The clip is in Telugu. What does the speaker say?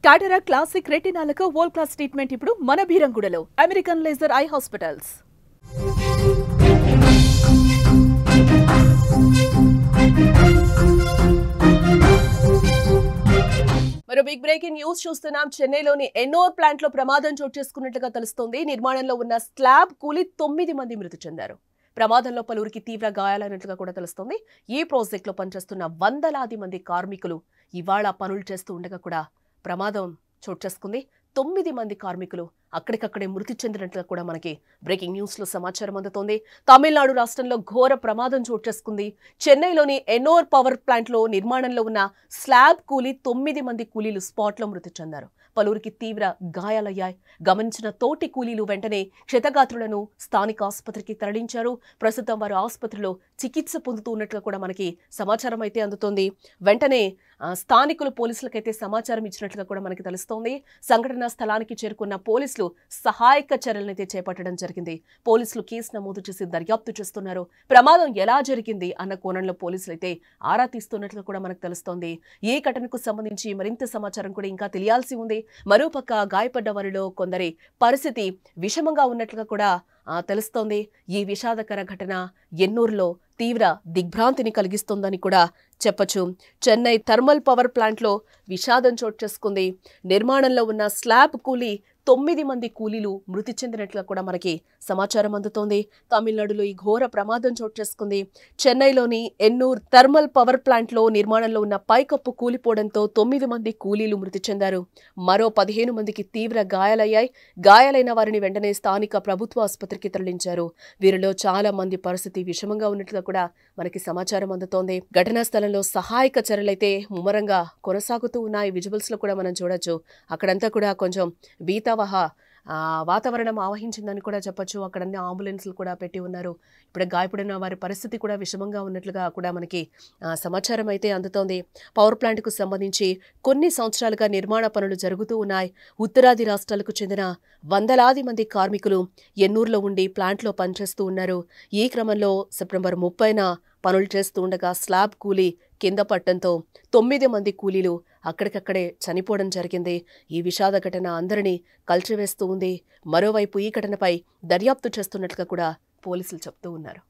క్యాటరాక్ట్ క్లాసిక్ రెటినాలకు వరల్డ్ క్లాస్ ట్రీట్మెంట్ ఇప్పుడు మన బీరంగూడలో అమెరికన్ లేజర్ ఐ హాస్పిటల్స్. మరో బిగ్ బ్రేకింగ్ న్యూస్ చూస్తున్నాం. చెన్నైలోని ఎన్నోర్ ప్లాంట్ లో ప్రమాదం చోటు చేసుకున్నట్లుగా తెలుస్తోంది. నిర్మాణంలో ఉన్న స్లాబ్ కూలి 9 మంది మృతి చెందారు. ప్రమాదంలో పలువురికి తీవ్ర గాయాలైనట్లుగా కూడా తెలుస్తోంది. ఈ ప్రాజెక్ట్ లో పనిచేస్తున్న వందలాది మంది కార్మికులు ఇవాళ పనులు చేస్తూ ఉండగా కూడా ప్రమాదం చోటు చేసుకుంది. 9 మంది కార్మికులు అక్కడికక్కడే మృతి చెందినట్లుగా కూడా మనకి బ్రేకింగ్ న్యూస్ లో సమాచారం అందుతోంది. తమిళనాడు రాష్ట్రంలో ఘోర ప్రమాదం చోటు చేసుకుంది. చెన్నైలోని ఎన్నోర్ పవర్ ప్లాంట్ లో నిర్మాణంలో ఉన్న స్లాబ్ కూలి 9 మంది కూలీలు స్పాట్ లో మృతి చెందారు. పలువురికి తీవ్ర గాయాలయ్యాయి. గమనించిన తోటి కూలీలు వెంటనే క్షతగాత్రులను స్థానిక ఆసుపత్రికి తరలించారు. ప్రస్తుతం వారు ఆసుపత్రిలో చికిత్స పొందుతూ ఉన్నట్లుగా కూడా మనకి సమాచారం అయితే అందుతోంది. వెంటనే స్థానికులు పోలీసులకైతే సమాచారం ఇచ్చినట్లుగా కూడా మనకి తెలుస్తోంది. సంఘటనా స్థలానికి చేరుకున్న పోలీసులు సహాయక చర్యలనైతే చేపట్టడం జరిగింది. పోలీసులు కేసు నమోదు చేసి దర్యాప్తు చేస్తున్నారు. ప్రమాదం ఎలా జరిగింది అన్న కోణంలో పోలీసులు అయితే ఆరా తీస్తున్నట్లుగా కూడా మనకు తెలుస్తోంది. ఈ ఘటనకు సంబంధించి మరింత సమాచారం కూడా ఇంకా తెలియాల్సి ఉంది. మరోపక్క గాయపడ్డ వారిలో కొందరి పరిస్థితి విషమంగా ఉన్నట్లుగా కూడా తెలుస్తోంది. ఈ విషాదకర ఘటన ఎన్నూరులో తీవ్ర దిగ్భ్రాంతిని కలిగిస్తోందని కూడా చెప్పొచ్చు. చెన్నై థర్మల్ పవర్ ప్లాంట్లో విషాదం చోటు చేసుకుంది. నిర్మాణంలో ఉన్న స్లాబ్ కూలీ 9 మంది కూలీలు మృతి చెందినట్లుగా కూడా మనకి సమాచారం అందుతోంది. తమిళనాడులో ఈ ఘోర ప్రమాదం చోటు చేసుకుంది. చెన్నైలోని ఎన్నూర్ థర్మల్ పవర్ ప్లాంట్లో నిర్మాణంలో ఉన్న పైకప్పు కూలిపోవడంతో 9 మంది కూలీలు మృతి చెందారు. మరో 15 మందికి తీవ్ర గాయాలయ్యాయి. గాయాలైన వారిని వెంటనే స్థానిక ప్రభుత్వ ఆసుపత్రికి తరలించారు. వీరిలో చాలా మంది పరిస్థితి విషమంగా ఉన్నట్లుగా కూడా మనకి సమాచారం అందుతోంది. ఘటనా స్థలంలో సహాయక చర్యలైతే ముమ్మరంగా కొనసాగుతూ ఉన్నాయి. విజువల్స్ లో కూడా మనం చూడొచ్చు. అక్కడంతా కూడా కొంచెం వాతావరణం ఆవహించిందని కూడా చెప్పొచ్చు. అక్కడ అన్ని అంబులెన్స్లు కూడా పెట్టి ఉన్నారు. ఇప్పుడు గాయపడిన వారి పరిస్థితి కూడా విషమంగా ఉన్నట్లుగా కూడా మనకి సమాచారం అయితే అందుతోంది. పవర్ ప్లాంట్కు సంబంధించి కొన్ని సంవత్సరాలుగా నిర్మాణ పనులు జరుగుతూ ఉన్నాయి. ఉత్తరాది రాష్ట్రాలకు చెందిన వందలాది మంది కార్మికులు ఎన్నూరులో ఉండి ప్లాంట్లో పనిచేస్తూ ఉన్నారు. ఈ క్రమంలో సెప్టెంబర్ 30న పనులు చేస్తూ ఉండగా స్లాబ్ కూలీ కింద పట్టడంతో 9 మంది కూలీలు అక్కడికక్కడే చనిపోవడం జరిగింది. ఈ విషాద ఘటన అందరినీ కలిచివేస్తూ ఉంది. మరోవైపు ఈ ఘటనపై దర్యాప్తు చేస్తున్నట్లుగా కూడా పోలీసులు చెప్తూ ఉన్నారు.